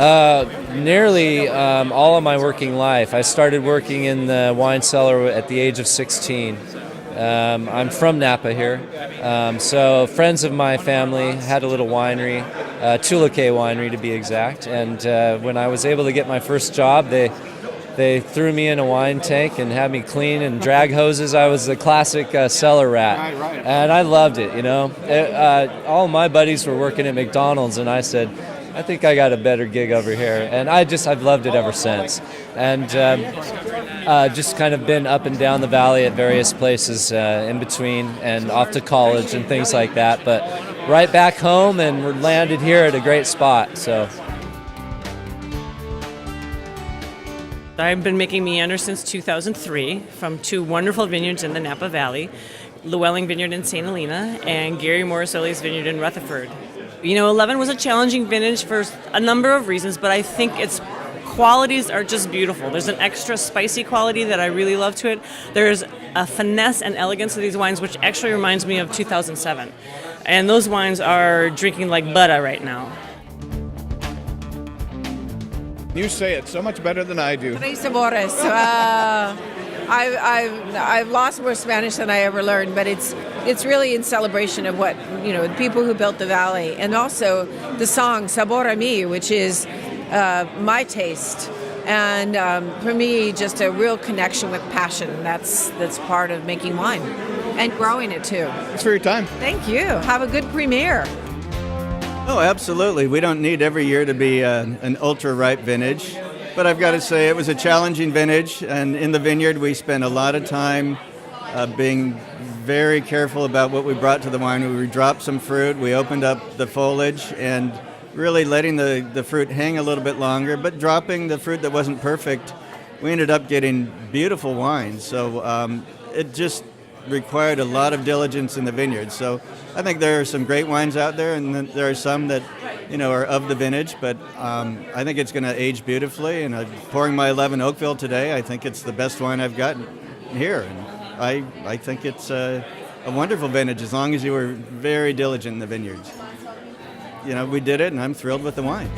Nearly all of my working life. I started working in the wine cellar at the age of 16. I'm from Napa here, so friends of my family had a little winery, Tuluke Winery to be exact, and when I was able to get my first job, they threw me in a wine tank and had me clean and drag hoses. I was the classic cellar rat, Right. and I loved it, you know. All my buddies were working at McDonald's, and I said, I think I got a better gig over here, and I've loved it ever since, and just kind of been up and down the valley at various places in between, and off to college and things like that, but right back home, and we're landed here at a great spot. So I've been making Meander since 2003 from two wonderful vineyards in the Napa Valley, Llewellyn Vineyard in St. Helena and Gary Morriselli's Vineyard in Rutherford. You know, 11 was a challenging vintage for a number of reasons, but I think its qualities are just beautiful. There's an extra spicy quality that I really love to it. There's a finesse and elegance to these wines, which actually reminds me of 2007. And those wines are drinking like butter right now. You say it so much better than I do. Tres Sabores. I've lost more Spanish than I ever learned, but it's really in celebration of what, you know, the people who built the valley, and also the song Sabor a Mi, which is my taste, and for me, just a real connection with passion. That's part of making wine and growing it too. Thanks for your time. Thank you. Have a good premiere. Oh, absolutely. We don't need every year to be an ultra-ripe vintage. But I've got to say, it was a challenging vintage. And in the vineyard, we spent a lot of time being very careful about what we brought to the wine. We dropped some fruit. We opened up the foliage and really letting the fruit hang a little bit longer. But dropping the fruit that wasn't perfect, we ended up getting beautiful wines. So it just required a lot of diligence in the vineyard. So I think there are some great wines out there, and then there are some that, you know, are of the vintage, but I think it's going to age beautifully. And pouring my 11 Oakville today, I think it's the best wine I've gotten here. And I think it's a wonderful vintage as long as you were very diligent in the vineyards. You know, we did it, and I'm thrilled with the wine.